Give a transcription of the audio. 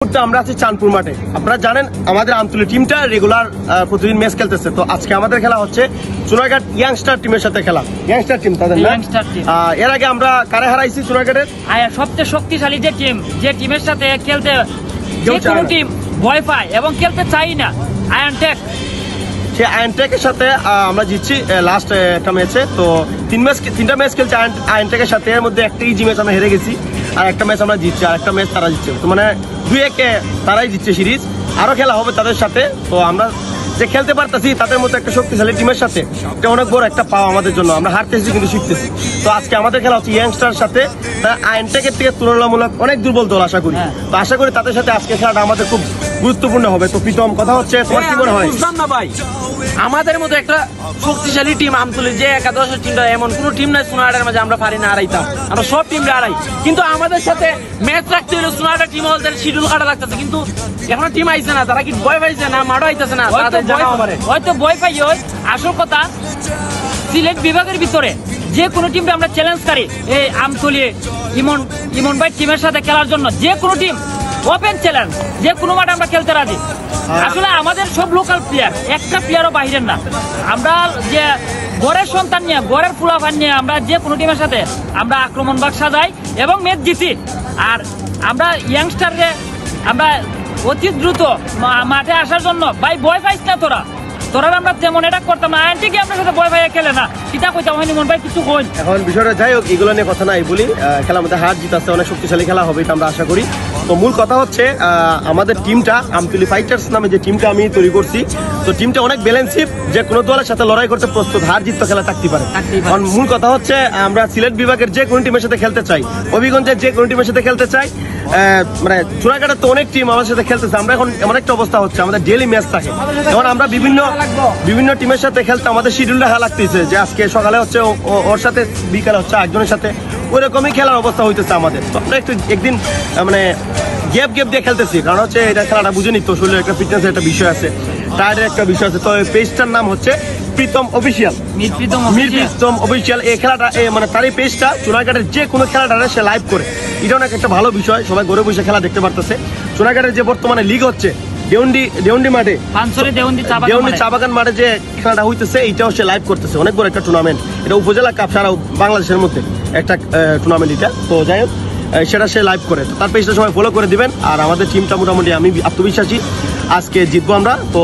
আমরা আছি চাঁদপুর মাঠে। আপনারা জানেন আমাদের আমতলী টিমটা রেগুলার প্রতিদিন ম্যাচ খেলতেছে। তো আজকে আমাদের খেলা হচ্ছে চুনারঘাট ইয়াংস্টার টিমের সাথে খেলা। ইয়াংস্টার টিম তাদের এর আগে আমরা কারে হারাইছি চুনারঘাটের সবচেয়ে শক্তিশালী যে টিম, যে টিমের সাথে খেলতে যে কোনো টিম ভয় পায় এবং খেলতে চাই না, আয়নটেক। সেই আয়নটেকের সাথে আমরা জিতছি লাস্ট একটা ম্যাচে। তো তিনটা ম্যাচ খেলছে আয়নটেকের সাথে, এর মধ্যে একটা ইজি ম্যাচ আমরা হেরে গেছি, আর একটা ম্যাচ আমরা জিতছি, আর একটা ম্যাচ তারা জিতছে। তো মানে 2-1 তারাই জিতছে সিরিজ। আরো খেলা হবে তাদের সাথে। তো আমরা যে খেলতে পারতেছি তাদের মতো একটা শক্তিশালী টিমের সাথে, এটা অনেক বড় একটা পাওয়া আমাদের জন্য। আমরা হারতেছি কিন্তু শিখতেছি। তো আজকে আমাদের খেলা হচ্ছে ইয়াংস্টার সাথে। আয়নটেকের থেকে তুলনামূলক অনেক দুর্বল দল আশা করি। তো আশা করি তাদের সাথে আজকে খেলাটা আমাদের খুব গুরুত্বপূর্ণ হবে। তো প্রীতম, কথা হচ্ছে তোমার কি মনে হয়? বুঝলাম না ভাই, আমাদের মতো একটা শক্তিশালী টিম আমতলী যে একাদশের টিমটা, এমন কোন টিম নাই সোনারঘাটের মাঝে আমরা পারি না হারাইতাম। আমরা সব টিমটা হারাই, কিন্তু আমাদের সাথে ম্যাচ রাখতে হলে সোনারঘাট টিম হল শিডিউল কাটা লাগতেছে। কিন্তু এখনো টিম আইছে না, তারা কি ভয় পাইছে না, মাঠও আইতেছে না, হয়তো ভয় পাই। আসল কথা, সিলেট বিভাগের ভিতরে যে কোনো টিমটা আমরা চ্যালেঞ্জ করি, এই আমতলী ইমন ভাই টিমের সাথে খেলার জন্য যে কোনো টিম ওপেন চ্যালেঞ্জ, যে কোনো মাঠে আমরা খেলতে রাজি। আসলে আমাদের সব লোকাল প্লেয়ার, একটা প্লেয়ারও বাইরের না। আমরা যে গড়ের সন্তান নিয়ে, গড়ের ফুলাফান নিয়ে আমরা যে কোনো টিমের সাথে আমরা আক্রমণ বাগ সাজাই এবং ম্যাচ জিতি। আর আমরা ইয়াংস্টারকে আমরা অতি দ্রুত মাঠে আসার জন্য ভাই ভয় পাইস না তোরা আমরা যেমন এটা করতাম না, আইনটি কি আপনার সাথে ভয় পাইয়া খেলে না, কিতা কইতাম হয়নি মন ভাই কিছু কই। এখন বিষয়টা যাই হোক, এগুলো নিয়ে কথা নাই বলি। খেলার মধ্যে হার জিত আছে, অনেক শক্তিশালী খেলা হবে, এটা আমরা আশা করি। তো মূল কথা হচ্ছে আমাদের টিমটা আমতলী ফাইটার্স নামে যে টিমটা আমি তৈরি করছি, তো টিমটা অনেক ব্যালেন্সিভ, যে কোনো দলের সাথে লড়াই করতে প্রস্তুত, হার জিত তো খেলা থাকতে পারে। কারণ মূল কথা হচ্ছে আমরা সিলেট বিভাগের যে কোনো টিমের সাথে খেলতে চাই, হবিগঞ্জের যে কোনো টিমের সাথে খেলতে চাই। মানে চুনারঘাটের তো অনেক টিম আমাদের সাথে খেলতেছে। আমরা এখন এমন একটা অবস্থা হচ্ছে, আমাদের ডেইলি ম্যাচ থাকে, এখন আমরা বিভিন্ন টিমের সাথে খেলতে আমাদের শিডিউলটা খেলা লাগতেছে, যে আজকে সকালে হচ্ছে ওর সাথে, বিকালে হচ্ছে একজনের সাথে, ওইরকমই খেলার অবস্থা হইতেছে আমাদের। তো আমরা একদিন মানে গ্যাপ দিয়ে খেলতেছি, কারণ হচ্ছে এটা খেলাটা বুঝে নিত, শরীরের একটা ফিটনেসের একটা বিষয় আছে, টায়ারের একটা বিষয় আছে। তো পেজটার নাম হচ্ছে প্রীতম অফিসিয়াল, প্রীতম অফিসিয়াল। এই খেলাটা মানে তার এই পেজটা চুনারঘাটের যে কোনো খেলাটা সে লাইভ করে, এটা অনেক একটা ভালো বিষয়। সবাই ঘরে বসে খেলা দেখতে পারতেছে। চুনারঘাটের যে বর্তমানে লিগ হচ্ছে দেউন্ডি মাঠে, দেউন্ডি চা বাগান মাঠে যে খেলাটা হইতেছে, এইটাও সে লাইভ করতেছে। অনেক বড় একটা টুর্নামেন্ট, এটা উপজেলা কাপ সারা বাংলাদেশের মধ্যে একটা টুর্নামেন্ট এটা। তো যাই হোক, সেটা সে লাইভ করে। তো তার পেজটা সবাই ফলো করে দিবেন। আর আমাদের টিমটা মোটামুটি আমি আত্মবিশ্বাসী, আজকে জিতবো আমরা। তো